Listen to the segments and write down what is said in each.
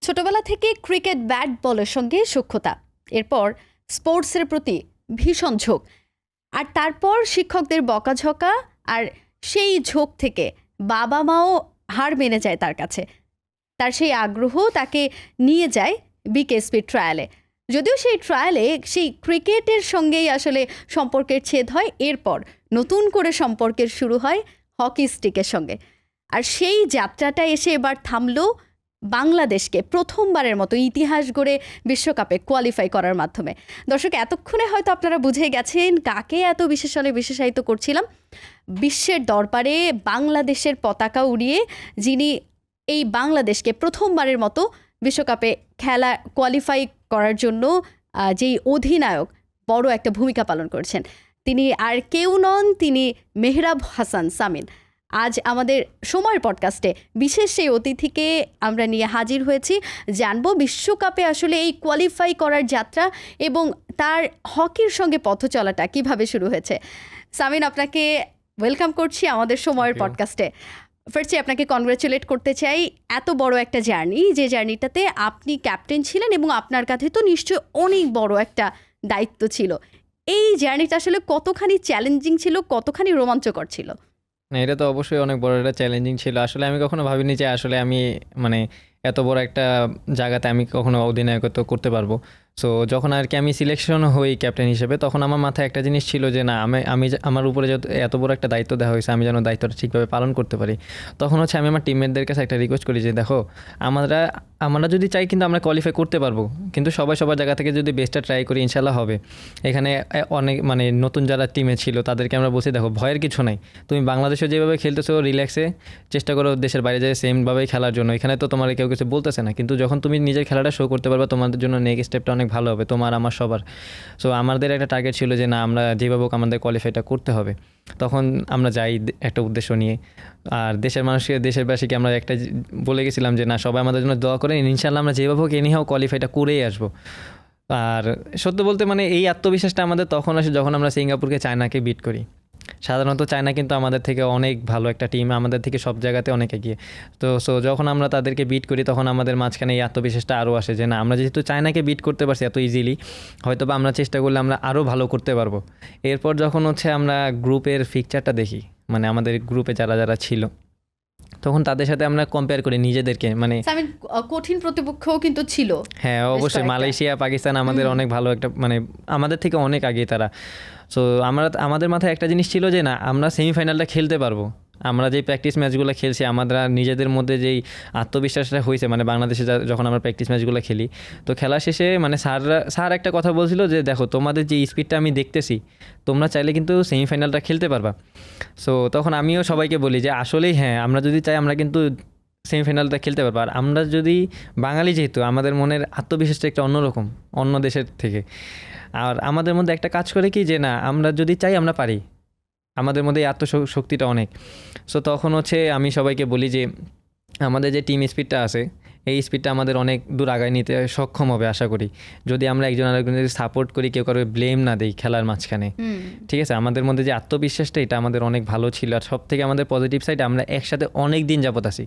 ছোটবেলা থেকে cricket bat বলের সঙ্গে সূক্ষ্মতা, এরপর স্পোর্টসের প্রতি ভীষণ ঝোঁক, আর তারপর শিক্ষকদের বকাঝকা, আর সেই ঝোঁক থেকে বাবা মাও হার মেনে যায় তার কাছে। তার সেই আগ্রহ তাকে নিয়ে যায় বিকেএসপি ট্রায়ালে। যদিও সেই ট্রায়ালে সেই ক্রিকেটের সঙ্গেই আসলে সম্পর্কের ছেদ হয়, এরপর নতুন করে সম্পর্কের শুরু হয় হকি স্টিকের সঙ্গে। আর সেই যাত্রাটা এসে এবার থামলো বাংলাদেশকে প্রথমবারের মতো ইতিহাস গড়ে বিশ্বকাপে কোয়ালিফাই করার মাধ্যমে। দর্শক, এতক্ষণে হয়তো আপনারা বুঝে গেছেন কাকে এত বিশেষণে বিশেষায়িত করছিলাম। বিশ্বের দরবারে বাংলাদেশের পতাকা উড়িয়ে যিনি এই বাংলাদেশকে প্রথমবারের মতো বিশ্বকাপে খেলা কোয়ালিফাই করার জন্য যেই অধিনায়ক বড় একটা ভূমিকা পালন করছেন, তিনি আর কেউ নন, তিনি মেহরাব হাসান সামিন। আজ আমাদের সময়ের পডকাস্টে বিশেষ সেই অতিথিকে আমরা নিয়ে হাজির হয়েছি। জানবো বিশ্বকাপে আসলে এই কোয়ালিফাই করার যাত্রা এবং তার হকির সঙ্গে পথ চলাটা কিভাবে শুরু হয়েছে। সামিন, আপনাকে ওয়েলকাম করছি আমাদের সময়ের পডকাস্টে। ফার্স্টে আপনাকে কনগ্রাচুলেট করতে চাই, এত বড় একটা জার্নি, যে জার্নিটাতে আপনি ক্যাপ্টেন ছিলেন এবং আপনার কাছে তো নিশ্চয়ই অনেক বড় একটা দায়িত্ব ছিল। এই জার্নিটা আসলে কতখানি চ্যালেঞ্জিং ছিল, কতখানি রোমাঞ্চকর ছিল? না, এটা তো অবশ্যই অনেক বড় একটা চ্যালেঞ্জিং ছিল। আসলে আমি কখনো ভাবিনি যে আসলে আমি মানে এত বড় একটা জায়গাতে আমি কখনো অধিনায়কত্ব করতে পারবো। সো যখন আর কি আমি সিলেকশন হই ক্যাপ্টেন হিসেবে, তখন আমার মাথায় একটা জিনিস ছিল যে না, আমার উপরে এত বড় একটা দায়িত্ব দেওয়া হয়েছে, আমি যেন দায়িত্বটা ঠিকভাবে পালন করতে পারি। তখন হচ্ছে আমি আমার টিমমেটদের কাছে একটা রিকোয়েস্ট করি যে দেখো, আমরা যদি চাই কিন্তু আমরা কোয়ালিফাই করতে পারবো, কিন্তু সবাই সবার জায়গা থেকে যদি বেস্টটা ট্রাই করি ইনশাল্লাহ হবে। এখানে অনেক নতুন যারা টিমে ছিল তাদেরকে আমরা বসে দেখো, ভয়ের কিছু নাই, তুমি বাংলাদেশে যেভাবে খেলতেছো রিল্যাক্সে চেষ্টা করো দেশের বাইরে যায় সেমভাবেই খেলার জন্য। এখানে তো তোমার কেউ কিছু বলতেছে না, কিন্তু যখন তুমি নিজের খেলাটা শো করতে পারবে তোমাদের জন্য নেক্সট স্টেপটা অনেক ভালো হবে, তোমার আমার সবার। সো আমাদের একটা টার্গেট ছিল যে না, আমরা যেভাবে হোক আমাদের কোয়ালিফাইটা করতে হবে। তখন আমরা যাই একটা উদ্দেশ্য নিয়ে, আর দেশবাসীকে আমরা একটা বলে গেছিলাম যে না, সবাই আমাদের জন্য দোয়া করেন, ইনশাল্লাহ আমরা যেভাবে হোক এনিহাও কোয়ালিফাইটা করেই আসবো। আর সত্য বলতে এই আত্মবিশ্বাসটা আমাদের তখন আসে যখন আমরা সিঙ্গাপুরকে চায়নাকে বিট করি। সাধারণত চায়না কিন্তু আমাদের থেকে অনেক ভালো একটা টিম, আমাদের থেকে সব জায়গাতে অনেক এগিয়ে। তো যখন আমরা তাদেরকে বিট করি তখন আমাদের মাঝখানে এই আত্মবিশ্বাসটা আরও আসে যে না, আমরা যেহেতু চায়নাকে বিট করতে পারছি এত ইজিলি, হয়তো বা আমরা চেষ্টা করলে আমরা আরও ভালো করতে পারবো। এরপর যখন আমরা গ্রুপের ফিকচারটা দেখি, আমাদের গ্রুপে যারা যারা ছিল, তখন তাদের সাথে আমরা কম্পেয়ার করি নিজেদেরকে। কঠিন প্রতিপক্ষও কিন্তু ছিল। হ্যাঁ, অবশ্যই মালয়েশিয়া, পাকিস্তান আমাদের অনেক ভালো একটা আমাদের থেকে অনেক আগে তারা। সো আমাদের মাথায় একটা জিনিস ছিল যে না, আমরা সেমিফাইনালটা খেলতে পারবো। আমরা যে প্র্যাকটিস ম্যাচগুলো খেলছি, আমরা নিজেদের মধ্যে যেই আত্মবিশ্বাসটা হয়েছে, বাংলাদেশে যখন আমরা প্র্যাকটিস ম্যাচগুলো খেলি, তো খেলা শেষে স্যার একটা কথা বলছিল যে দেখো, তোমাদের যে স্পিডটা আমি দেখতেছি, তোমরা চাইলে কিন্তু সেমিফাইনালটা খেলতে পারবা। সো তখন আমিও সবাইকে বলি যে আসলেই হ্যাঁ, আমরা যদি চাই আমরা কিন্তু সেমিফাইনালটা খেলতে পারবো। আর আমরা যদি বাঙালি, যেহেতু আমাদের মনের আত্মবিশ্বাসটা একটা অন্যরকম, অন্য দেশের থেকে। আর আমাদের মধ্যে একটা কাজ করে কি যে না, আমরা যদি চাই আমরা পারি, আমাদের মধ্যে এই আত্মশক্তিটা অনেক। সো তখন আমি সবাইকে বলি যে আমাদের যে টিম স্পিডটা আছে, এই স্পিডটা আমাদের অনেক দূর আগায় নিতে সক্ষম হবে আশা করি, যদি আমরা একজন আরেকজনের সাপোর্ট করি, কেউ কারো ব্লেম না দিই খেলার মাঝখানে। ঠিক আছে, আমাদের মধ্যে যে আত্মবিশ্বাসটা, এটা আমাদের অনেক ভালো ছিল। আর সব থেকে আমাদের পজিটিভ সাইড, আমরা একসাথে অনেক দিন যাবত আছি।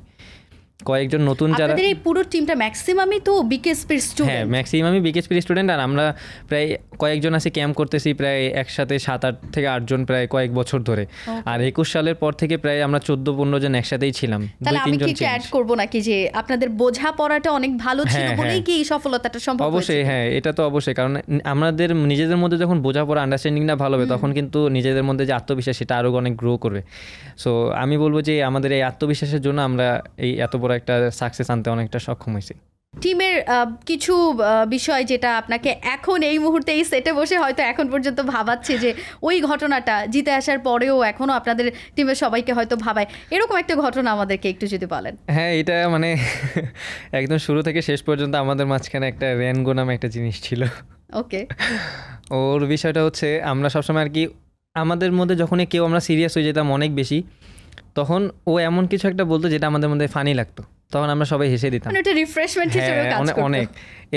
কয়েকজন নতুন যারা, আপনাদের এই পুরো টিমটা ম্যাক্সিমামই তো বিকেএসপির স্টুডেন্ট। হ্যাঁ, ম্যাক্সিমামই বিকেএসপির স্টুডেন্ট। আর আমরা প্রায় কয়েকজন আছি ক্যাম্প করতেছি প্রায় একসাথে 7-8 থেকে 8 জন প্রায় কয়েক বছর ধরে। আর 21 সালের পর থেকে প্রায় আমরা 14-15 জন একসাথেই ছিলাম। তাহলে আমি কি অ্যাড করব নাকি যে আপনাদের বোঝাপড়াটা অনেক ভালো ছিল বলেই কি এই সফলতাটা সম্ভব হয়েছে? অবশ্যই হ্যাঁ, এটা তো অবশ্যই, কারণ আমাদের নিজেদের মধ্যে যখন বোঝাপড়া, আন্ডারস্ট্যান্ডিংটা ভালো হবে, তখন কিন্তু নিজেদের মধ্যে যে আত্মবিশ্বাস, সেটা আরও অনেক গ্রো করবে। সো আমি বলবো যে আমাদের এই আত্মবিশ্বাসের জন্য আমরা এই এত বড় একটা সাকসেস আনতে অনেকটা সক্ষম হয়েছি। টিমের কিছু বিষয় যেটা আপনাকে এখন এই মুহূর্তে এই সেটে বসে হয়তো এখন পর্যন্ত ভাবাচ্ছে যে ওই ঘটনাটা জিতে আসার পরেও এখনও আপনাদের টিমের সবাইকে হয়তো ভাবায়, এরকম একটা ঘটনা আমাদেরকে একটু যদি বলেন। হ্যাঁ, এটা একদম শুরু থেকে শেষ পর্যন্ত আমাদের মাঝখানে একটা রেনগো নামে একটা জিনিস ছিল। ওকে, ওর বিষয়টা আমরা সবসময় আর কি, আমাদের মধ্যে যখনই কেউ আমরা সিরিয়াস হয়ে যেতাম অনেক বেশি, তখন ও এমন কিছু একটা বলতো যেটা আমাদের মধ্যে ফানি লাগতো, তখন আমরা সবাই হেসে দিতাম। এটা রিফ্রেশমেন্ট হিসেবে কাজ করতো অনেক।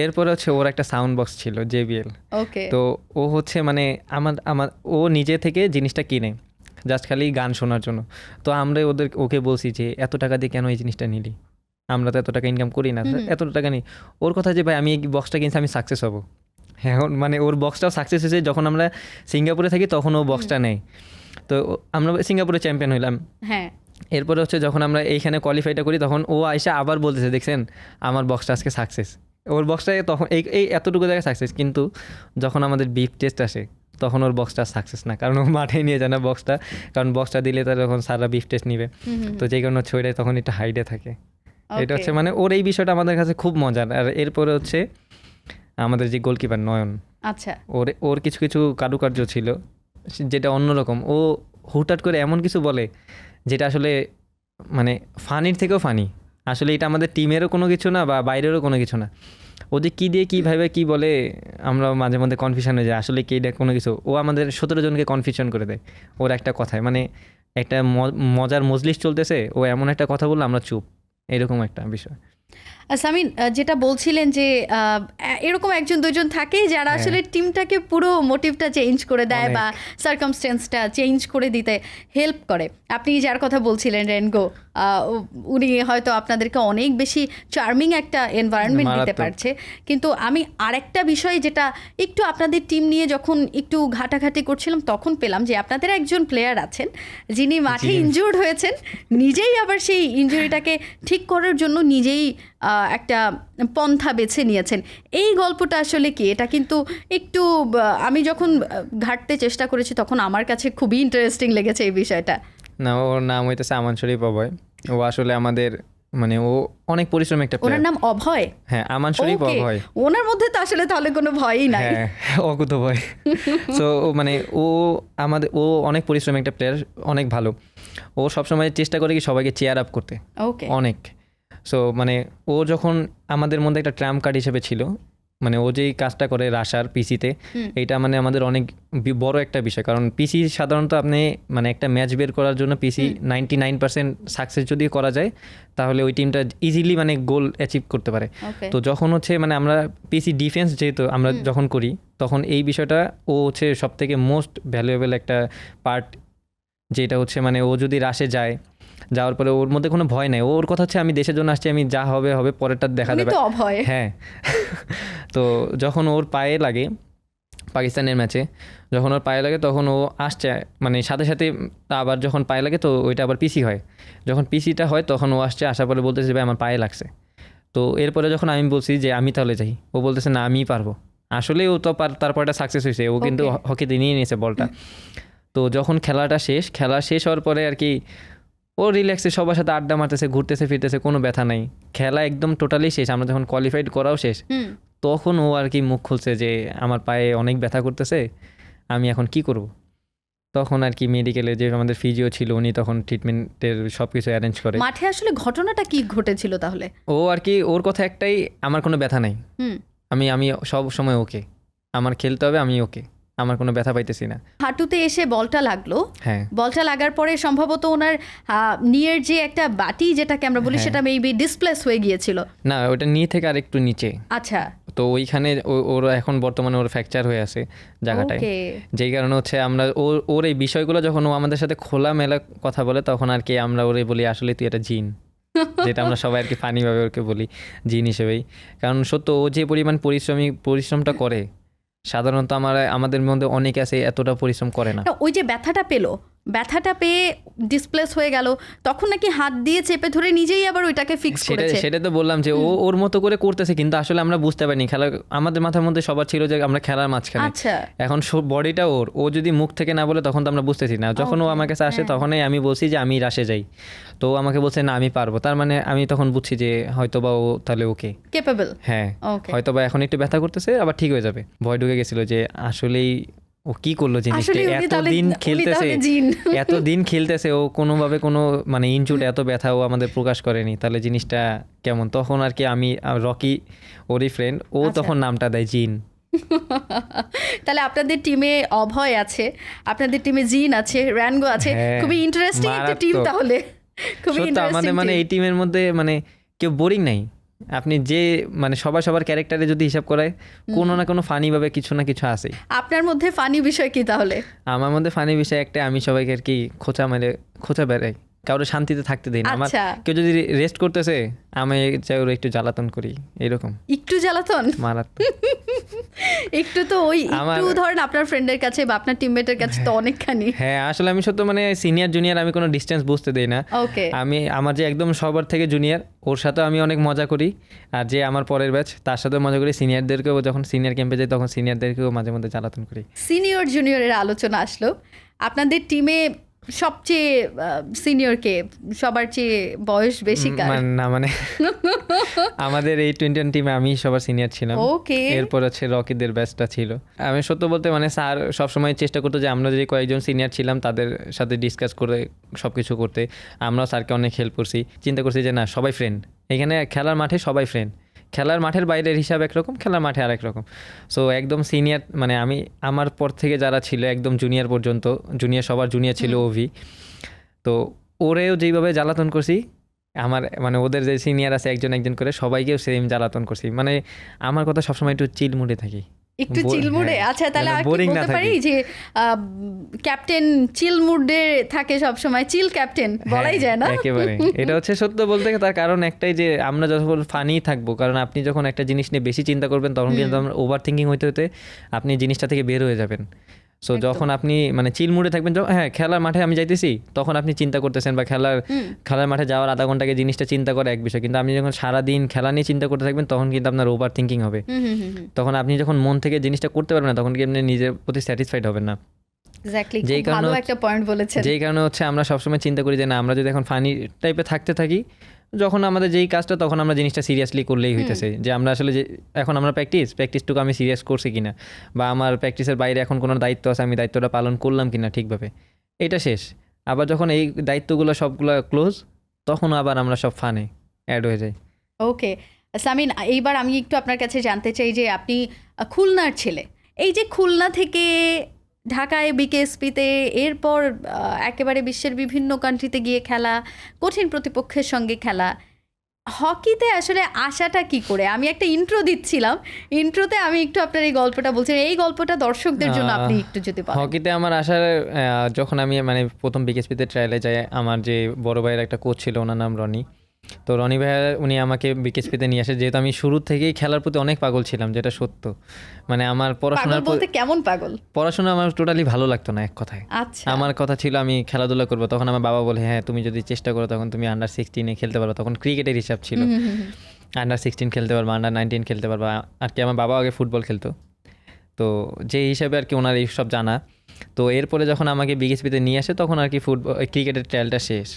এরপরে ওর একটা সাউন্ড বক্স ছিল JBL। ওকে, তো ও আমার ও নিজে থেকে জিনিসটা কিনে জাস্ট খালি গান শোনার জন্য। তো আমরা ওকে বলছি যে এত টাকা দিয়ে কেন এই জিনিসটা নিলি, আমরা তো এত টাকা ইনকাম করি না, হুম। এত টাকা নেই। ওর কথা যে ভাই আমি এই বক্সটা কিনছি আমি সাকসেস হবো, এখন মানে ওর বক্সটাও সাকসেস হয়েছে। যখন আমরা সিঙ্গাপুরে থাকি তখন ও বক্সটা নেয়, তো আমরা সিঙ্গাপুরে চ্যাম্পিয়ন হইলাম। হ্যাঁ, এরপরে হচ্ছে যখন আমরা এইখানে কোয়ালিফাইটা করি তখন ও আইসা আবার বলতেছে দেখছেন আমার বক্সটা আজকে সাকসেস। ওর বক্সটা তখন এই এতটুকু জায়গায় সাকসেস, কিন্তু যখন আমাদের বিফ টেস্ট আসে তখন ওর বক্সটা সাকসেস না, কারণ ও মাঠে নিয়ে যায় না বক্সটা, কারণ বক্সটা দিলে তার তখন সারা বিফ টেস্ট নিবে। তো যেই কারণে হচ্ছে ওইটাই তখন একটু হাইডে থাকে। এটা হচ্ছে মানে ওর এই বিষয়টা আমাদের কাছে খুব মজার। আর এরপরে হচ্ছে আমাদের যে গোলকিপার নয়ন, আচ্ছা, ওর কিছু কিছু কারুকার্য ছিল যেটা অন্যরকম। ও হুটহাট করে এমন কিছু বলে যেটা আসলে মানে ফানির থেকেও ফানি। আসলে এটা আমাদের টিমেরও কোনো কিছু না বা বাইরেরও কোনো কিছু না। ও যে কী দিয়ে কীভাবে কী বলে আমরা মাঝে মধ্যে কনফিউশন হয়ে যায় আসলে কি এটা কোনো কিছু। ও আমাদের 17 জনকে কনফিউশন করে দেয় ওর একটা কথায়, মানে একটা মজার মজলিস চলতেছে, ও এমন একটা কথা বললো আমরা চুপ, এরকম একটা বিষয়। সামিন, যেটা বলছিলেন যে এরকম একজন দুজন থাকে যারা আসলে টিমটাকে পুরো মোটিভটা চেঞ্জ করে দেয় বা সার্কামস্টেন্সটা চেঞ্জ করে দিতে হেল্প করে। আপনি যার কথা বলছিলেন রেনগো, উনি হয়তো আপনাদেরকে অনেক বেশি চার্মিং একটা এনভায়রনমেন্ট দিতে পারছে। কিন্তু আমি আরেকটা বিষয় যেটা একটু আপনাদের টিম নিয়ে যখন একটু ঘাটাঘাটি করছিলাম তখন পেলাম যে আপনাদের একজন প্লেয়ার আছেন যিনি মাঠে ইনজুর্ড হয়েছেন, নিজেই আবার সেই ইনজুরিটাকে ঠিক করার জন্য নিজেই একটা পন্থা বেছে নিয়েছেন। এই গল্পটা আসলে কি? এটা কিন্তু একটু আমি যখন ঘাটতে চেষ্টা করেছি তখন আমার কাছে খুবই ইন্টারেস্টিং লেগেছে এই বিষয়টা। না, ওর নাম হইতেছে আমান শরীফ অভয়। ও আসলে আমাদের মানে ও অনেক পরিশ্রমী একটা ওনার প্লেয়ার। নাম অভয়? হ্যাঁ, আমান শরীফ অভয়। ওনার মধ্যে তো আসলে তাহলে কোনো ভয়ই নাই। হ্যাঁ, অকুত ভয়। সো মানে ও অনেক পরিশ্রমী একটা প্লেয়ার, অনেক ভালো। ও সবসময় চেষ্টা করে কি সবাইকে চেয়ার আপ করতে, অনেক। সো মানে ও যখন আমাদের মধ্যে একটা ট্রাম্প কার্ড হিসেবে ছিল, মানে ও যেই কাজটা করে রাশার পিসিতে, এইটা মানে আমাদের অনেক বড় একটা বিষয়। কারণ পিসি সাধারণত আপনি মানে একটা ম্যাচ বের করার জন্য পিসি 99% সাকসেস যদি করা যায় তাহলে ওই টিমটা ইজিলি মানে গোল অ্যাচিভ করতে পারে। তো যখন হচ্ছে মানে আমরা পিসি ডিফেন্স যেহেতু আমরা যখন করি তখন এই বিষয়টা ও হচ্ছে সব থেকে মোস্ট ভ্যালুয়েবল একটা পার্ট, যেটা হচ্ছে মানে ও যদি রাশে যায়, যাওয়ার পরে ওর মধ্যে কোনো ভয় নাই। ওর কথা হচ্ছে আমি দেশের জন্য আসছি, আমি যা হবে হবে, পরেরটা দেখা দেবে। হ্যাঁ। তো যখন ওর পায়ে লাগে পাকিস্তানের ম্যাচে, যখন ওর পায়ে লাগে তখন ও আসছে মানে সাথে সাথে আবার যখন পায়ে লাগে তো ওইটা আবার পিসি হয়। যখন পিসিটা হয় তখন ও আসছে, আসার পরে বলতেছে ভাই আমার পায়ে লাগছে। তো এরপরে যখন আমি বলছি যে আমি তাহলে যাই, ও বলতেছে না আমিই পারবো। আসলে ও তো তারপরটা সাকসেস হয়েছে, ও কিন্তু হকিতে নিয়ে নিয়েছে বলটা। তো যখন খেলা শেষ হওয়ার পরে আর কি ও রিল্যাক্সে সবার সাথে আড্ডা মারতেছে, ঘুরতেছে ফিরতেছে, কোনো ব্যথা নাই। খেলা একদম টোটালি শেষ, আমরা যখন কোয়ালিফাইড করাও শেষ, তখন ও আর কি মুখ খুলছে যে আমার পায়ে অনেক ব্যথা করতেছে, আমি এখন কি করব। তখন আর কি মেডিকেলে যে আমাদের ফিজিও ছিল উনি তখন ট্রিটমেন্টের সব কিছু অ্যারেঞ্জ করে। মাঠে আসলে ঘটনাটা কি ঘটেছিল তাহলে? ও আর কি ওর কথা একটাই, আমার কোনো ব্যথা নাই, আমি সব সময় ওকে, আমার খেলতে হবে, আমি ওকে, আমার কোনো ব্যথা পাইতেছি না। হাঁটুতে এসে বলটা লাগলো। হ্যাঁ, বলটা লাগার পরে সম্ভবত ওনার নিয়ের যে একটা বাটি যেটাকে আমরা বলি সেটা মেবি ডিসপ্লেস হয়ে গিয়েছিল। না, ওটা নি থেকে আর একটু নিচে। আচ্ছা। তো ওইখানে ওর এখন বর্তমানে ওর ফ্র্যাকচার হয়ে আছে জায়গাটায়, যেই কারণে হচ্ছে আমরা ওর এই বিষয়গুলো যখন ও আমাদের সাথে খোলামেলা কথা বলে তখন আর কি আমরা ওরে বলি আসলে তুই এটা জিন, যেটা আমরা সবাই আর কি ফানিভাবে ওকে বলি জিন হিসেবেই। কারণ সত্য ও যে পরিমাণ পরিশ্রমটা করে সাধারণত আমাদের মধ্যে অনেকে আছে এতটা পরিশ্রম করে না। ওই যে ব্যথাটা পেয়ে ডিসপ্লেস হয়ে গেল, তখন নাকি হাত দিয়ে চেপে ধরে নিজেই আবার ওইটাকে ফিক্স করেছে। সেটা তো বললাম যে ও ওর মতো করে করতেছে, কিন্তু আসলে আমরা বুঝতে পারিনি। খেলা আমাদের মাথার মধ্যে সবার ছিল যে আমরা খেলার মাঝখানে, এখন বডিটা ও যদি মুখ থেকে না বলে তখন তো আমরা বুঝতেছি না। যখন ও আমার কাছে আসে তখনই আমি বলছি যে আমি রাশে যাই, তো ও আমাকে বলছে না আমি পারবো। তার মানে আমি তখন বুঝছি যে হয়তোবা ও তাহলে ওকে ক্যাপেবল। হ্যাঁ, হয়তোবা এখন একটু ব্যথা করতেছে আবার ঠিক হয়ে যাবে। ভয় ঢুকে গেছিল যে আসলেই ও কি করলো জিনিসটা, এতদিন খেলতেছে ও কোনোভাবে কোনো মানে ইনজুর্ড এত ব্যথা ও আমাদের প্রকাশ করেনি, তাহলে জিনিসটা কেমন। তখন আর কি আমি রকি ওরই ফ্রেন্ড, ও তখন নামটা দেয় জিন। তাহলে আপনাদের টিমে অভয় আছে, আপনাদের টিমে জিন আছে, র্যানগো আছে, খুবই ইন্টারেস্টিং একটা টিম। তাহলে খুবই ইন্টারেস্টিং আমাদের মানে এই টিমের মধ্যে মানে কেউ বোরিং নাই। আপনি যে মানে সবার ক্যারেক্টারে যদি হিসাব করায় কোনো না কোনো ফানি ভাবে কিছু না কিছু আছে। আপনার মধ্যে ফানি বিষয় কি তাহলে? আমার মধ্যে ফানি বিষয় একটা, আমি সবাইকে আর কি খোঁচা বেড়াই, কারোর শান্তিতে থাকতে দেই না। আমার আচ্ছা, কেউ যদি রেস্ট করতেছে আমি চাই ওরা একটু জ্বালাতন করি, এরকম একটু জ্বালাতন মারাত্মক। একটু তো ওই একটু ধরেন আপনার ফ্রেন্ডের কাছে বা আপনার টিমমেটের কাছে তো অনেকখানি। হ্যাঁ আসলে আমি সত্য মানে সিনিয়র জুনিয়র আমি কোনো ডিস্টেন্স বুঝতে দেই না। ওকে, আমি আমার যে একদম সবার থেকে জুনিয়র ওর সাথেও আমি অনেক মজা করি, আর যে আমার পরের ব্যাচ তার সাথেও মজা করি। সিনিয়রদেরকেও যখন সিনিয়র ক্যাম্পে যাই তখন সিনিয়রদেরকেও মাঝে মধ্যে জ্বালাতন করি। সিনিয়র জুনিয়রের আলোচনা আসলো, আপনাদের টিমে সবচেয়ে সিনিয়র কে, সবার চেয়ে বয়স বেশি কার? না মানে আমাদের এই 21 টিমে আমি সবার সিনিয়র ছিলাম। ওকে, এরপর হচ্ছে রকিদের ব্যাচটা ছিল। আমি সত্য বলতে মানে স্যার সবসময় চেষ্টা করতো যে আমরা যে কয়েকজন সিনিয়র ছিলাম তাদের সাথে ডিসকাস করে সব কিছু করতে। আমরাও স্যারকে অনেক হেল্প করছি, চিন্তা করছি যে না সবাই ফ্রেন্ড, এখানে খেলার মাঠে সবাই ফ্রেন্ড, খেলার মাঠের বাইরের হিসাব একরকম, খেলার মাঠে আরেক রকম। সো একদম সিনিয়র মানে আমি আমার পর থেকে যারা ছিল একদম জুনিয়র পর্যন্ত, জুনিয়র সবার জুনিয়র ছিল ওভি, তো ওরেও যেইভাবে জ্বালাতন করছি আমার মানে ওদের যে সিনিয়র আছে একজন একজন করে সবাইকেও সেম জ্বালাতন করছি। মানে আমার কথা সবসময় একটু চিল মুডে থাকি, একটু চিল মুডে। হ্যাঁ, আচ্ছা, তাহলে যেন আর কি boring না বলতে পারি থাকি। যে ক্যাপ্টেন চিল মুডে থাকে সব সময়, চিল ক্যাপ্টেন বলাই যায় না? একেবারে এটা হচ্ছে সত্য বলতে, তার কারণ একটাই যে আমরা যখন ফানি থাকবো, কারণ আপনি যখন একটা জিনিস নিয়ে বেশি চিন্তা করবেন তখন কিন্তু আমরা ওভার থিঙ্কিং হইতে হতে আপনি জিনিসটা থেকে বের হয়ে যাবেন। সো যখন আপনি মানে চিল মুডে থাকবেন, হ্যাঁ খেলার মাঠে আমি যাইতেছি তখন আপনি চিন্তা করতেছেন, বা খেলার মাঠে যাওয়ার আধা ঘন্টাকে জিনিসটা চিন্তা করে এক বিষয়, কিন্তু আপনি যখন সারাদিন খেলা নিয়ে চিন্তা করতে থাকবেন তখন কিন্তু আপনার ওভার থিঙ্কিং হবে। তখন আপনি যখন মন থেকে জিনিসটা করতে পারবেন না তখন কি আপনি নিজের প্রতি স্যাটিসফাইড হবেন না। এক্স্যাক্টলি, ভালো একটা পয়েন্ট বলেছেন। যেই কারণে হচ্ছে আমরা সবসময় চিন্তা করি যে না আমরা যদি এখন ফানি টাইপে থাকতে থাকি, যখন আমাদের যেই কাজটা তখন আমরা জিনিসটা সিরিয়াসলি করলেই হইতেছে, যে আমরা আসলে যে এখন আমরা প্র্যাকটিসটুকু আমি সিরিয়াস করছি কিনা, বা আমার প্র্যাকটিসের বাইরে এখন কোনো দায়িত্ব আছে আমি দায়িত্বটা পালন করলাম কিনা ঠিকভাবে, এটা শেষ। আবার যখন এই দায়িত্বগুলো সবগুলো ক্লোজ তখন আবার আমরা সব ফানে অ্যাড হয়ে যাই। ওকে সামিন, এইবার আমি একটু আপনার কাছে জানতে চাই যে আপনি খুলনার ছেলে, এই যে খুলনা থেকে ঢাকায় বিকেএসপিতে, এরপর একেবারে বিশ্বের বিভিন্ন কান্ট্রিতে গিয়ে খেলা, কঠিন প্রতিপক্ষের সঙ্গে খেলা, হকিতে আসলে আশাটা কি করে? আমি একটা ইন্ট্রো দিচ্ছিলাম, ইন্ট্রোতে আমি একটু আপনার এই গল্পটা বলছি, এই গল্পটা দর্শকদের জন্য আপনি একটু যদি বলেন। হকিতে আমার আসার যখন আমি মানে প্রথম বিকেএসপিতে ট্রায়ালে যাই, আমার যে বড় ভাইয়ের একটা কোচ ছিল ওনার নাম রনি, তো রনি ভাইয়া উনি আমাকে বিকেএসপিতে নিয়ে আসে, যেহেতু আমি শুরু থেকেই খেলার প্রতি অনেক পাগল ছিলাম, যেটা সত্য। মানে আমার পাগল বলতে কেমন পাগল? পড়াশোনা আমার টোটালি ভালো লাগতো না এক কথায়। আচ্ছা, আমার কথা ছিল আমি খেলাধুলা করবো, তখন আমার বাবা বলে হ্যাঁ তুমি যদি চেষ্টা করো তখন তুমি আন্ডার-16 খেলতে পারো, তখন ক্রিকেটের হিসাব ছিল, আন্ডার-16 খেলতে পারবা, আন্ডার-19 খেলতে পারবা আর কি। আমার বাবা আগে ফুটবল খেলতো, তো যে হিসাবে আর কি ওনার এইসব জানা। তো এরপরে যখন আমাকে বিকেএসপিতে নিয়ে আসে তখন আর কি ক্রিকেটের ট্রায়ালটা শেষ।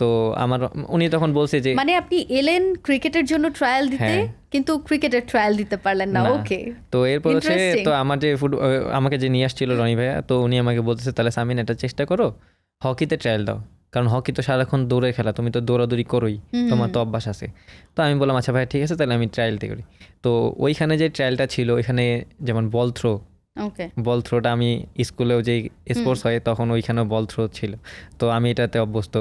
তো আমার উনি তখন বলছে যে মানে আপনি এলেন ক্রিকেটের জন্য ট্রায়াল দিতে, হ্যাঁ। কিন্তু ক্রিকেটের ট্রায়াল দিতে পারলেন না। না। ওকে, তো এরপর হচ্ছে Interesting. তো আমার যে আমাকে যে নিয়ে আসছিল রনি ভাইয়া, তো উনি আমাকে বলতেছে তাহলে সামিন এটা চেষ্টা করো, হকিতে ট্রায়াল দাও, কারণ হকি তো সারাক্ষণ দৌড়ের খেলা, তুমি তো দৌড়াদৌড়ি করোই, তোমার তো অভ্যাস আছে। তো আমি বললাম আচ্ছা ভাইয়া ঠিক আছে তাহলে আমি ট্রায়ালটি করি। তো ওইখানে যে ট্রায়ালটা ছিল ওইখানে যেমন বল থ্রোটা আমি স্কুলেও যেই স্পোর্টস হয় তখন ওইখানেও বল থ্রো ছিল, তো আমি এটাতে অভ্যস্ত।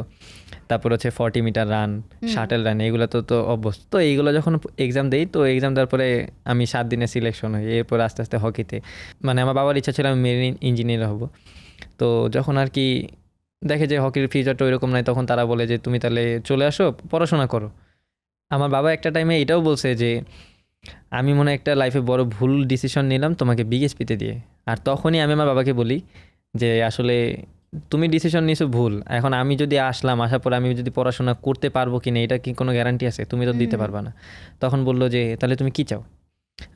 তারপর হচ্ছে 40 মিটার রান, শাটেল রান, এগুলো তো অভ্যস্ত। তো এইগুলো যখন এক্সাম দিই, তো এক্সাম দেওয়ার পরে আমি 7 দিনে সিলেকশন হই। এরপর আস্তে আস্তে হকিতে মানে আমার বাবার ইচ্ছা ছিল আমি মেরিন ইঞ্জিনিয়ার হব। তো যখন আর কি দেখে যে হকির ফিউচারটা ওইরকম নাই, তখন তারা বলে যে তুমি তাহলে চলে আসো পড়াশোনা করো। আমার বাবা একটা টাইমে এটাও বলছে যে আমি মনে হয় একটা লাইফে বড় ভুল ডিসিশন নিলাম তোমাকে বিকেএসপিতে দিয়ে। আর তখনই আমি আমার বাবাকে বলি যে আসলে তুমি ডিসিশন নিয়েছো ভুল, এখন আমি যদি আসার পরে আমি যদি পড়াশোনা করতে পারবো কিনা এটা কি কোনো গ্যারান্টি আছে? তুমি তো দিতে পারবা না। তখন বললো যে তাহলে তুমি কি চাও?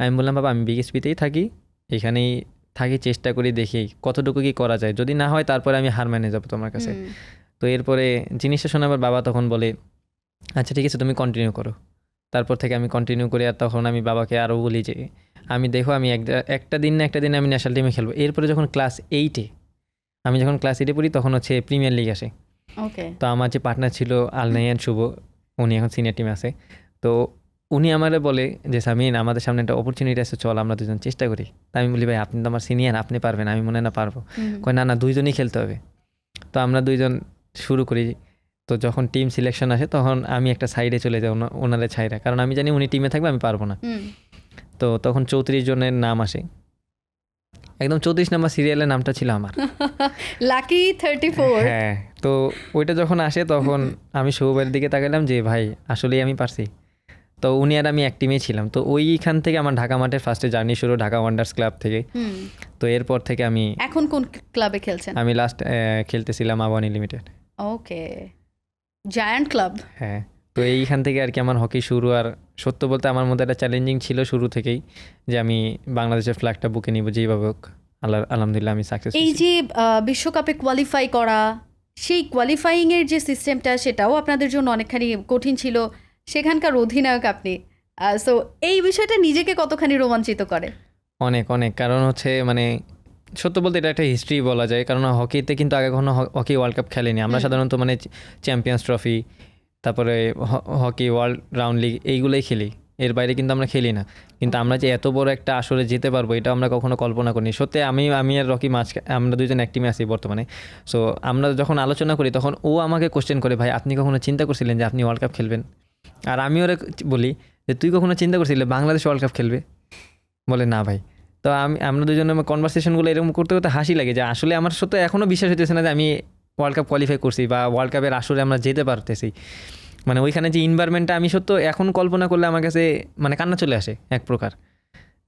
আমি বললাম বাবা আমি বিকেএসপিতেই থাকি, এখানেই থাকি, চেষ্টা করি, দেখি কতটুকু কি করা যায়, যদি না হয় তারপরে আমি হার মেনে যাবো তোমার কাছে। তো এরপরে জিনিসটা শোনে আমার বাবা তখন বলে আচ্ছা ঠিক আছে তুমি কন্টিনিউ করো। তারপর থেকে আমি কন্টিনিউ করি, আর তখন আমি বাবাকে আরও বলি যে আমি দেখো আমি একটা দিন আমি ন্যাশনাল টিমে খেলবো। এরপরে যখন ক্লাস 8 পড়ি তখন হচ্ছে প্রিমিয়ার লিগ আসে। তো আমার যে পার্টনার ছিল আলনাইয়ান শুভ, উনি এখন সিনিয়র টিমে আছে। তো উনি আমারে বলে যে সামিন আমাদের সামনে একটা অপরচুনিটি আছে, চল আমরা দুজন চেষ্টা করি। তা আমি বলি ভাই আপনি তো আমার সিনিয়র, আপনি পারবেন, আমি মনে না পারবো। কই না দুইজনই খেলতে হবে। তো আমরা দুইজন শুরু করি। তো যখন টিম সিলেকশন আসে তখন আমি একটা সাইডে চলে যাই ওনাদের ছাইরা, কারণ আমি জানি উনি টিমে থাকবে আমি পারবো না। তো তখন 34 জনের নাম আসে, একদম 34 নাম্বার সিরিয়ালের নামটা ছিল আমার। লাকি 34। হ্যাঁ, তো ওইটা যখন আসে তখন আমি সৌভাইয়ের দিকে তাকালাম যে ভাই আসলেই আমি পারছি। তো উনি আর আমি এক টিমেই ছিলাম। তো ওইখান থেকে আমার ঢাকা মাঠের ফার্স্টে জার্নি শুরু, ঢাকা ওয়ান্ডার্স ক্লাব থেকে। তো এরপর থেকে আমি এখন কোন ক্লাবে খেলছেন? আমি লাস্ট খেলতেছিলাম আবাহনী লিমিটেড। ওকে, জায়ান্ট ক্লাব। হ্যাঁ, তো এইখান থেকে আর কি আমার হকি শুরু। আর সত্য বলতে আমার মধ্যে একটা চ্যালেঞ্জিং ছিল শুরু থেকেই যে আমি বাংলাদেশের ফ্ল্যাগটা বুকে নিব যেইভাবে হোক। আলহামদুলিল্লাহ আমি সাকসেস। এই যে বিশ্বকাপে কোয়ালিফাই করা, সেই কোয়ালিফাইংয়ের যে সিস্টেমটা সেটাও আপনাদের জন্য অনেকখানি কঠিন ছিল, সেখানকার অধিনায়ক আপনি। সো এই বিষয়টা নিজেকে কতখানি রোমাঞ্চিত করে? অনেক অনেক, কারণ হচ্ছে মানে সত্য বলতে এটা একটা হিস্ট্রি বলা যায়। কারণ হকিতে কিন্তু আগে কখনো হকি ওয়ার্ল্ড কাপ খেলেনি আমরা। সাধারণত মানে চ্যাম্পিয়ন্স ট্রফি, তারপরে হকি ওয়ার্ল্ড রাউন্ড লিগ এইগুলোই খেলি, এর বাইরে কিন্তু আমরা খেলি না। কিন্তু আমরা যে এত বড় একটা আসরে যেতে পারবো এটা আমরা কখনো কল্পনা করিনি। সত্যি আমি আর রকি আমরা দুজন এক টিমে আছি বর্তমানে। সো আমরা যখন আলোচনা করি তখন ও আমাকে কোশ্চেন করে, ভাই আপনি কখনো চিন্তা করছিলেন যে আপনি ওয়ার্ল্ড কাপ খেলবেন? আর আমি ওরা বলি যে তুই কখনো চিন্তা করছিলে বাংলাদেশ ওয়ার্ল্ড কাপ খেলবে? বলে না ভাই। তো আমরা দুজনে কনভারসেশনগুলো এরকম করতে করতে হাসি লাগে যে আসলে আমার সত্যি এখনও বিশ্বাস হইতেছে না যে আমি ওয়ার্ল্ড কাপ কোয়ালিফাই করছি বা ওয়ার্ল্ড কাপের আসরে আমরা যেতে পারতেছি। মানে ওইখানে যে ইনভায়রনমেন্টটা আমি সত্য এখন কল্পনা করলে আমার কাছে মানে কান্না চলে আসে এক প্রকার,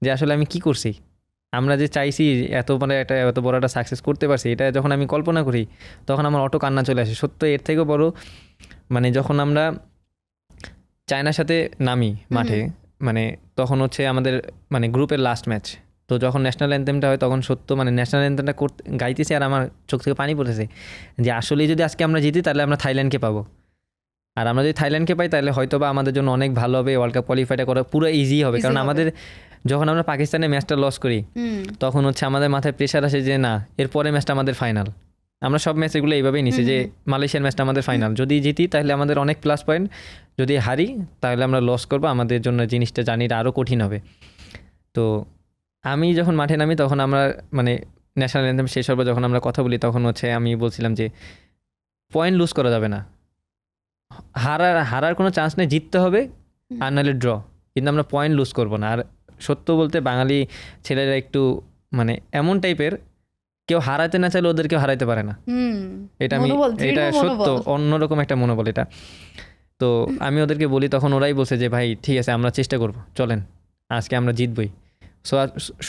যে আসলে আমি কি করছি। আমরা যে চাইছি এত মানে এত বড় একটা সাকসেস করতে পারছি, এটা যখন আমি কল্পনা করি তখন আমার অটো কান্না চলে আসে। সত্য এর থেকেও বড় মানে যখন আমরা চায়নার সাথে নামি মাঠে, মানে তখন হচ্ছে আমাদের মানে গ্রুপের লাস্ট ম্যাচ। তো যখন ন্যাশনাল অ্যান্থেমটা হয় তখন সত্য মানে ন্যাশনাল অ্যান্থেমটা গাইতেছে আর আমার চোখ থেকে পানি পড়তেছে যে আসলেই যদি আজকে আমরা জিতি তাহলে আমরা থাইল্যান্ডকে পাবো। আর আমরা যদি থাইল্যান্ডকে পাই তাহলে হয়তো বা আমাদের জন্য অনেক ভালো হবে, ওয়ার্ল্ড কাপ কোয়ালিফাইটা করা পুরো ইজি হবে। কারণ আমাদের যখন আমরা পাকিস্তানের ম্যাচটা লস করি তখন হচ্ছে আমাদের মাথায় প্রেশার আসে যে না এরপরে ম্যাচটা আমাদের ফাইনাল। আমরা সব ম্যাচ এগুলো এইভাবেই নিছি যে মালয়েশিয়ার ম্যাচটা আমাদের ফাইনাল, যদি জিতি তাহলে আমাদের অনেক প্লাস পয়েন্ট, যদি হারি তাহলে আমরা লস করবো, আমাদের জন্য জিনিসটা জানি আরও কঠিন হবে। তো আমি যখন মাঠে নামি তখন আমরা মানে ন্যাশনাল অ্যান্থেম শেষ হবে যখন আমরা কথা বলি তখন হচ্ছে আমি বলছিলাম যে পয়েন্ট লুজ করা যাবে না, হারার কোনো চান্স নেই, জিততে হবে আর নাহলে ড্র, কিন্তু আমরা পয়েন্ট লুজ করবো না। আর সত্য বলতে বাঙালি ছেলেরা একটু মানে এমন টাইপের, কেউ হারাতে না চাইলে ওদেরকেও হারাইতে পারে না। এটা সত্য, অন্যরকম একটা মনোবল এটা। তো আমি ওদেরকে বলি তখন ওরাই বলছে যে ভাই ঠিক আছে আমরা চেষ্টা করব, চলেন আজকে আমরা জিতবই। সো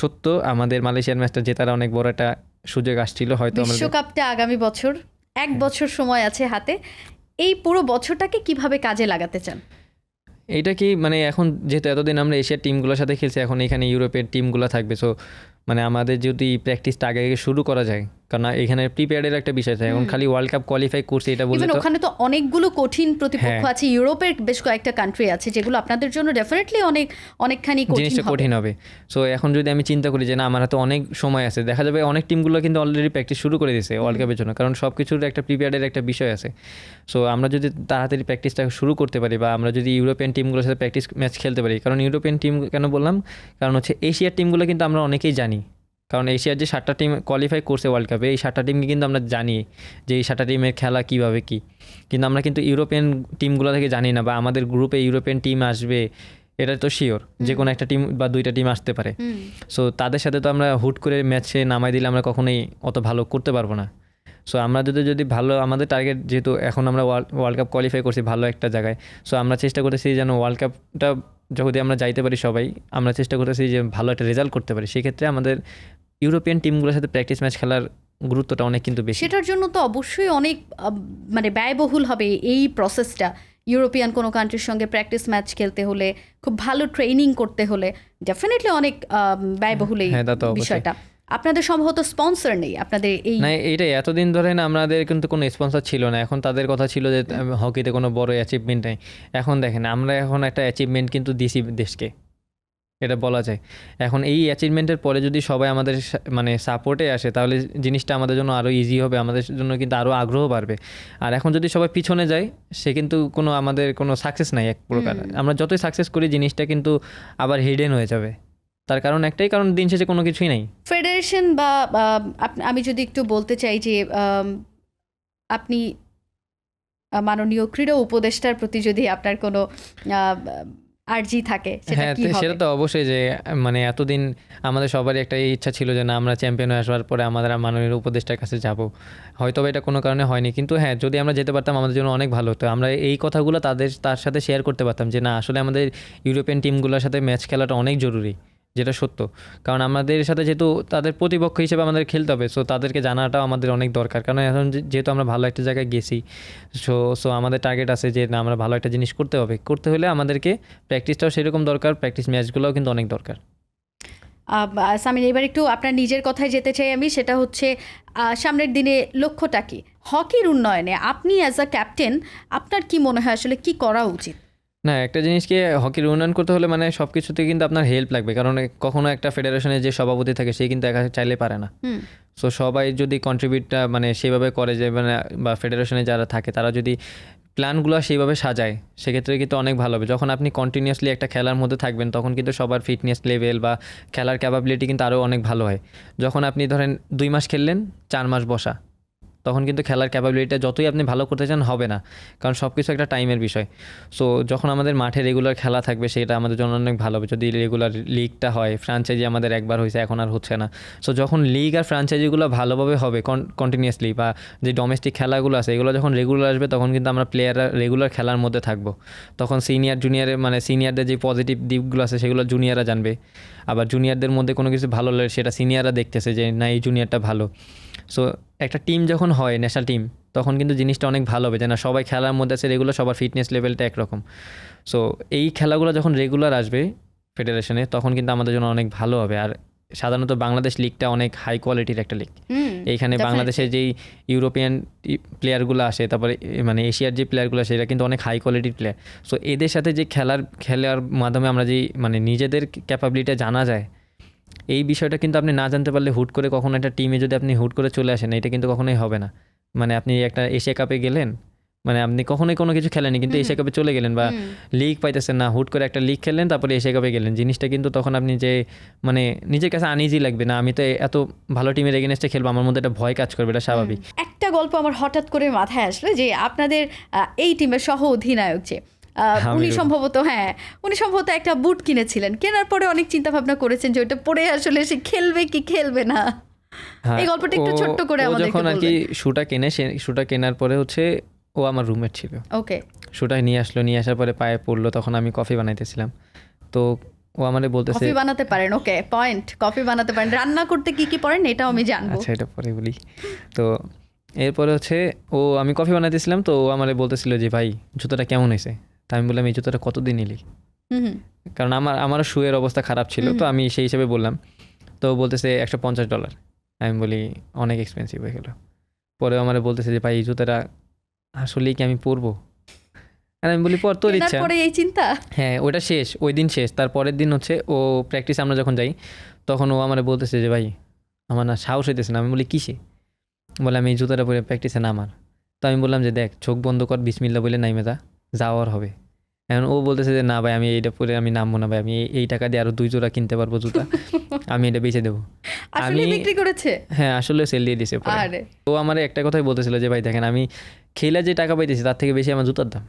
সত্য আমাদের মালয়েশিয়ার ম্যাচটা জেতার অনেক বড় একটা সুযোগ আসছিল। হয়তো বিশ্বকাপটা আগামী বছর, এক বছর সময় আছে হাতে, এই পুরো বছরটাকে কিভাবে কাজে লাগাতে চান? এইটা কি মানে এখন যেহেতু এতদিন আমরা এশিয়ার টিমগুলোর সাথে খেলছি, এখন এখানে ইউরোপের টিমগুলো থাকবে। সো মানে আমাদের যদি প্র্যাকটিসটা আগে আগে শুরু করা যায়, কারণ এখানে প্রিপেয়ারের একটা বিষয় আছে। এখন খালি ওয়ার্ল্ড কাপ কোয়ালিফাই করছে এটা বলে তো ওখানে তো অনেকগুলো কঠিন প্রতিপক্ষ আছে, ইউরোপের বেশ কয়েকটা কান্ট্রি আছে যেগুলো আপনাদের জন্য ডেফিনেটলি অনেকখানি জিনিসটা কঠিন হবে। সো এখন যদি আমি চিন্তা করি যে না আমার হাতে অনেক সময় আছে, দেখা যাবে অনেক টিমগুলো কিন্তু অলরেডি প্র্যাকটিস শুরু করে দিয়েছে ওয়ার্ল্ড কাপের জন্য, কারণ সব কিছুর একটা প্রিপেয়ারের একটা বিষয় আছে। সো আমরা যদি তাড়াতাড়ি প্র্যাকটিসটা শুরু করতে পারি বা আমরা যদি ইউরোপিয়ান টিমগুলোর সাথে প্র্যাকটিস ম্যাচ খেলতে পারি, কারণ ইউরোপিয়ান টিম কেন বললাম, কারণ হচ্ছে এশিয়ার টিমগুলো কিন্তু আমরা অনেকেই জানি, কারণ এশিয়ার যে 7টা টিম কোয়ালিফাই করছে ওয়ার্ল্ড কাপে, এই 7টা টিমকে কিন্তু আমরা জানি যে এই 7টা টিমের খেলা কীভাবে কী, কিন্তু আমরা কিন্তু ইউরোপিয়ান টিমগুলো থেকে জানি না, বা আমাদের গ্রুপে ইউরোপিয়ান টিম আসবে এটা তো শিওর, যে কোনো একটা টিম বা 2টা টিম আসতে পারে। সো তাদের সাথে তো আমরা হুট করে ম্যাচে নামাই দিলে আমরা কখনোই অত ভালো করতে পারবো না। সো আমরা যদি ভালো, আমাদের টার্গেট যেহেতু এখন আমরা ওয়ার্ল্ড কাপ কোয়ালিফাই করছি ভালো একটা জায়গায়, সো আমরা চেষ্টা করতেছি যেন ওয়ার্ল্ড কাপটা যদি আমরা যাইতে পারি সবাই, আমরা চেষ্টা করতেছি যে ভালো একটা রেজাল্ট করতে পারি। সেক্ষেত্রে আমাদের ইউরোপিয়ান টিমগুলোর সাথে প্র্যাকটিস ম্যাচ খেলার গুরুত্বটা অনেক কিন্তু বেশি। সেটার জন্য তো অবশ্যই অনেক মানে ব্যয়বহুল হবে এই প্রসেসটা। ইউরোপিয়ান কোনো কান্ট্রির সঙ্গে প্র্যাকটিস ম্যাচ খেলতে হলে, খুব ভালো ট্রেনিং করতে হলে ডেফিনেটলি অনেক ব্যয়বহুল এই বিষয়টা। আপনাদের সম্ভবত স্পন্সর নেই আপনাদের এই? না, এইটাই এতদিন ধরে না আমাদের কিন্তু কোনো স্পন্সর ছিল না। এখন তাদের কথা ছিল যে হকিতে কোনো বড় অ্যাচিভমেন্ট নেই। এখন দেখেন আমরা এখন একটা অ্যাচিভমেন্ট কিন্তু দিছি দেশকে, এটা বলা যায়। এখন এই অ্যাচিভমেন্টের পরে যদি সবাই আমাদের মানে সাপোর্টে আসে তাহলে জিনিসটা আমাদের জন্য আরও ইজি হবে, আমাদের জন্য কিন্তু আরও আগ্রহ বাড়বে। আর এখন যদি সবাই পিছনে যায় সে কিন্তু আমাদের কোনো সাকসেস নাই এক প্রকার। আমরা যতই সাকসেস করি জিনিসটা কিন্তু আবার হিডেন হয়ে যাবে, তার কারণ একটাই, কারণ দিন শেষে কোনো কিছুই নাই। ফেডারেশন বা আমি যদি একটু বলতে চাই যে আপনি মাননীয় ক্রীড়া উপদেষ্টার প্রতি যদি আপনার কোনো আর্জি থাকে সেটা হ্যাঁ কি সেটা হবে? তো অবশ্যই যে মানে এতদিন আমাদের সবারই একটা ইচ্ছা ছিল যে না আমরা চ্যাম্পিয়ন হয়ে আসবার পরে আমাদের মাননীয় উপদেষ্টার কাছে যাব, হয়তো বা এটা কোনো কারণে হয়নি, কিন্তু হ্যাঁ যদি আমরা যেতে পারতাম আমাদের জন্য অনেক ভালো হতো। আমরা এই কথাগুলো তার সাথে শেয়ার করতে পারতাম যে না আসলে আমাদের ইউরোপিয়ান টিমগুলোর সাথে ম্যাচ খেলাটা অনেক জরুরি, যেটা সত্য। কারণ আমাদের সাথে যেহেতু তাদের প্রতিপক্ষ হিসেবে আমাদের খেলতে হবে, সো তাদেরকে জানাটাও আমাদের অনেক দরকার। কারণ এখন যেহেতু আমরা ভালো একটা জায়গায় গেছি, সো সো আমাদের টার্গেট আছে যে না আমরা ভালো একটা জিনিস করতে হবে, করতে হলে আমাদেরকে প্র্যাকটিসটাও সেরকম দরকার, প্র্যাকটিস ম্যাচগুলোও কিন্তু অনেক দরকার। সামিন, এবার একটু আপনার নিজের কথায় যেতে চাই আমি, সেটা হচ্ছে সামনের দিনে লক্ষ্যটা কি হকির উন্নয়নে? আপনি অ্যাজ আ ক্যাপ্টেন আপনার কি মনে হয় আসলে কি করা উচিত? না একটা জিনিসকে হকির উন্নয়ন করতে হলে মানে সব কিছুতে কিন্তু আপনার হেল্প লাগবে, কারণ কখনো একটা ফেডারেশনের যে সভাপতি থাকে সে কিন্তু একা চাইলে পারে না। সো সবাই যদি কন্ট্রিবিউটটা মানে সেভাবে করে যে মানে বা ফেডারেশনে যারা থাকে তারা যদি প্ল্যানগুলো সেইভাবে সাজায় সেক্ষেত্রে কিন্তু অনেক ভালো হবে। যখন আপনি কন্টিনিউয়াসলি একটা খেলার মধ্যে থাকবেন তখন কিন্তু সবার ফিটনেস লেভেল বা খেলার ক্যাপাবিলিটি কিন্তু আরও অনেক ভালো হয়। যখন আপনি ধরেন 2 মাস খেললেন 4 মাস বসা, তখন কিন্তু খেলার ক্যাপাবিলিটিটা যতই আপনি ভালো করতে চান হবে না, কারণ সব কিছু একটা টাইমের বিষয়। সো যখন আমাদের মাঠে রেগুলার খেলা থাকবে সেটা আমাদের জন্য অনেক ভালো হবে। যদি রেগুলার লিগটা হয়, ফ্র্যাঞ্চাইজি আমাদের একবার হয়েছে এখন আর হচ্ছে না, সো যখন লিগ আর ফ্র্যাঞ্চাইজিগুলো ভালোভাবে হবে কন্টিনিউয়াসলি, বা যে ডোমেস্টিক খেলাগুলো আছে এগুলো যখন রেগুলার আসবে তখন কিন্তু আমরা প্লেয়াররা রেগুলার খেলার মধ্যে থাকবো। তখন সিনিয়র জুনিয়রের মানে সিনিয়রদের যে পজিটিভ দিকগুলো আছে সেগুলো জুনিয়ররা জানবে, আবার জুনিয়রদের মধ্যে কোনো কিছু ভালো লাগে সেটা সিনিয়ররা দেখতেছে যে না এই জুনিয়রটা ভালো। সো একটা টিম যখন হয় ন্যাশনাল টিম তখন কিন্তু জিনিসটা অনেক ভালো হবে যে না সবাই খেলার মধ্যে আছে রেগুলার, সবার ফিটনেস লেভেলটা একরকম। সো এই খেলাগুলো যখন রেগুলার আসবে ফেডারেশনে তখন কিন্তু আমাদের জন্য অনেক ভালো হবে। আর সাধারণত বাংলাদেশ লিগটা অনেক হাই কোয়ালিটির একটা লিগ। এইখানে বাংলাদেশের যেই ইউরোপিয়ান প্লেয়ারগুলো আসে, তারপরে মানে এশিয়ার যে প্লেয়ারগুলো আসে এরা কিন্তু অনেক হাই কোয়ালিটির প্লেয়ার। সো এদের সাথে যে খেলার মাধ্যমে আমরা যেই মানে নিজেদের ক্যাপাবিলিটি জানা যায়, এই বিষয়টা কিন্তু আপনি না জানতে পারলে হুট করে কখনো একটা টিমে যদি আপনি হুট করে চলে আসেন এটা কিন্তু কখনোই হবে না। মানে আপনি একটা এশিয়া কাপে গেলেন, মানে আপনি কখনোই কোনো কিছু খেলেননি কিন্তু এশিয়া কাপে চলে গেলেন, বা লিগ পাইতেছেন না, হুট করে একটা লিগ খেললেন তারপরে এশিয়া কাপে গেলেন, জিনিসটা কিন্তু তখন আপনি যে মানে নিজের কাছে আনইজি লাগবে, না আমি তো এত ভালো টিমের এগেনস্টে খেলবো, আমার মধ্যে একটা ভয় কাজ করবে, এটা স্বাভাবিক। একটা গল্প আমার হঠাৎ করে মাথায় আসলো যে আপনাদের এই টিমের সহ অধিনায়ক যে উনি সম্ভবত একটা বুট কিনেছিলেন, কেনার পরে অনেক চিন্তা ভাবনা করেছেন যে ওটা পরে আসলে সে খেলবে কি খেলবে না। এই গল্পটা একটু ছোট্ট করে আমাদেরকে যখন আর কি বলবেন। শুটা কেনার পরে হচ্ছে ও আমার রুমমেট ছিল, ওকে। শুটা নিয়ে আসার পরে পায়ে পড়লো, তখন আমি কফি বানাইতেছিলাম, তো ও আমারে বলতেছে কফি বানাতে পারেন? ওকে, পয়েন্ট, কফি বানাতে পারেন। রান্না করতে কি কি পারেন এটাও আমি জানবো। আচ্ছা এটা পরে বলি। তো এরপরে হচ্ছে আমি কফি বানাইতেছিলাম, তো ও আমারে বলতেছিল যে ভাই জুতোটা কেমন হয়েছে। তা আমি বললাম এই জুতোটা কতদিন নিলি, কারণ আমারও শুয়ের অবস্থা খারাপ ছিল, তো আমি সেই হিসেবে বললাম। তো বলতেছে $150। আমি বলি অনেক এক্সপেন্সিভ হয়ে গেল। পরে আমারে বলতেছে যে ভাই এই জুতোটা আসলেই কি আমি পরবো। আর আমি বলি পর তোর ইচ্ছা। পরে এই চিন্তা। হ্যাঁ ওটা শেষ, ওই দিন শেষ। তার পরের দিন হচ্ছে ও প্র্যাকটিস আমরা যখন যাই তখন ও আমারে বলতেছে যে ভাই আমার না সাহস হইতেছে না। আমি বলি কিসে? বলে আমি এই জুতোটা পরে প্র্যাকটিসে নামার। তো আমি বললাম যে দেখ চোখ বন্ধ কর, বিসমিল্লা বলে নাইমে যাওয়ার হবে। এখন ও বলতেছে যে না ভাই আমি এইটা পরে আমি নামবো না ভাই, আমি এই টাকা দিয়ে আরো 2 জোড়া কিনতে পারবো জুতা, আমি এটা বেচে দেবো। আসলে বিক্রি করেছে? হ্যাঁ আসলে সেল দিয়ে দিছে। ও আমার একটা কথাই বলতেছিল যে ভাই দেখেন আমি খেলে যে টাকা পাইতেছি তার থেকে বেশি আমার জুতার দাম,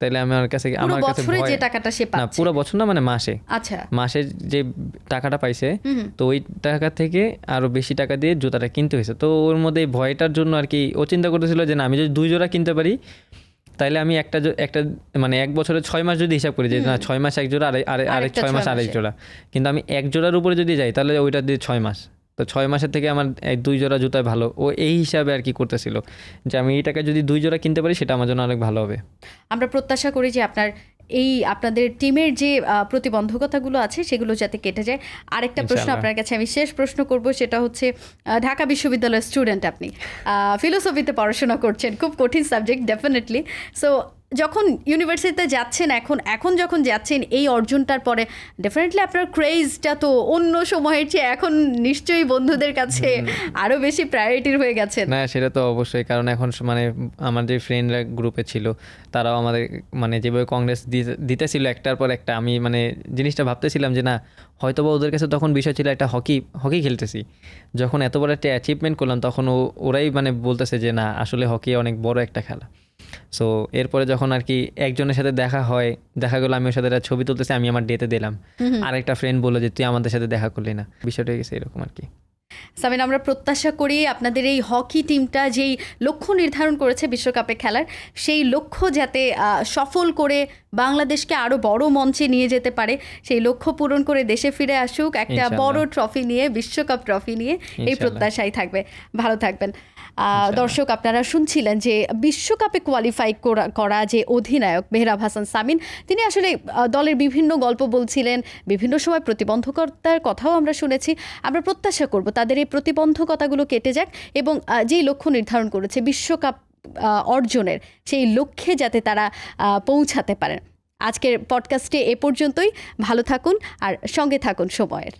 তাইলে আমার কাছে বছরে যে টাকাটা সে পাচ্ছে, না পুরো বছর না মানে মাসে, আচ্ছা মাসে যে টাকাটা পাইছে তো ওই টাকা থেকে আরো বেশি টাকা দিয়ে জুতাটা কিনতে হয়েছে। তো ওর মধ্যে এই ভয়টার জন্য আর কি ও চিন্তা করতেছিল যে না আমি যদি 2 জোড়া কিনতে পারি তাইলে আমি একটা মানে 1 বছরে 6 মাস যদি হিসাব করি যে না 6 মাস 1 জোড়া আর 6 মাস আরেক জোড়া, কিন্তু আমি 1 জোড়ার উপরে যদি যাই তাহলে ওইটা দিয়ে 6 মাস, তো 6 মাসের থেকে আমার 2 জোড়া জুতায় ভালো। ও এই হিসাবে আর কি করতেছিল যে আমি এই টাকা যদি 2 জোড়া কিনতে পারি সেটা আমার জন্য অনেক ভালো হবে। আমরা প্রত্যাশা করি যে আপনাদের টিমের যে প্রতিবন্ধকতাগুলো আছে সেগুলো যাতে কেটে যায়। আরেকটা প্রশ্ন আপনার কাছে আমি শেষ প্রশ্ন করব, সেটা হচ্ছে ঢাকা বিশ্ববিদ্যালয়ের স্টুডেন্ট, আপনি ফিলোসফিতে পড়াশোনা করছেন, খুব কঠিন সাবজেক্ট ডেফিনেটলি। সো যখন ইউনিভার্সিটিতে যাচ্ছেন এখন যখন যাচ্ছেন এই অর্জনটার পরে ডেফিনেটলি আপনার ক্রেজটা তো অন্য সময়ের চেয়ে এখন নিশ্চয়ই বন্ধুদের কাছে আরও বেশি প্রায়োরিটির হয়ে গেছে। না সেটা তো অবশ্যই, কারণ এখন মানে আমার যে ফ্রেন্ডরা গ্রুপে ছিল তারাও আমাদের মানে যেভাবে কংগ্রেস দিতেছিল একটার পর একটা, আমি মানে জিনিসটা ভাবতেছিলাম যে না হয়তো বা ওদের কাছে তখন বিষয় ছিল একটা হকি খেলতেছি, যখন এত বড় একটা অ্যাচিভমেন্ট করলাম তখন ওরাই মানে বলতেছে যে না আসলে হকি অনেক বড় একটা খেলা। সো এরপরে যখন আর কি একজনের সাথে দেখা গেলো আমি ওর সাথে একটা ছবি তুলতেছি, আমি আমার ডেতে দিলাম, আরেকটা ফ্রেন্ড বললো যে তুই আমাদের সাথে দেখা করলি না, বিষয়টা হয়ে গেছে এরকম আর কি। সামিন, আমরা প্রত্যাশা করি আপনাদের এই হকি টিমটা যেই লক্ষ্য নির্ধারণ করেছে বিশ্বকাপে খেলার, সেই লক্ষ্য যাতে সফল করে বাংলাদেশকে আরও বড় মঞ্চে নিয়ে যেতে পারে, সেই লক্ষ্য পূরণ করে দেশে ফিরে আসুক একটা ইনশাআল্লাহ। বড় ট্রফি নিয়ে, বিশ্বকাপ ট্রফি নিয়ে। এই ইনশাআল্লাহ। প্রত্যাশাই থাকবে। ভালো থাকবেন। ইনশাআল্লাহ। দর্শক, আপনারা শুনছিলেন যে বিশ্বকাপে কোয়ালিফাই করা যে অধিনায়ক মেহরাব হাসান সামিন, তিনি আসলে দলের বিভিন্ন গল্প বলছিলেন, বিভিন্ন সময় প্রতিবন্ধকতার কথাও আমরা শুনেছি। আমরা প্রত্যাশা করব তাদের এই প্রতিবন্ধকতাগুলো কেটে যাক এবং যেই লক্ষ্য নির্ধারণ করেছে বিশ্বকাপ অর্জনের, সেই লক্ষ্যে যাতে তারা পৌঁছাতে পারেন। আজকের পডকাস্টে এ পর্যন্তই। ভালো থাকুন আর সঙ্গে থাকুন সময়ের।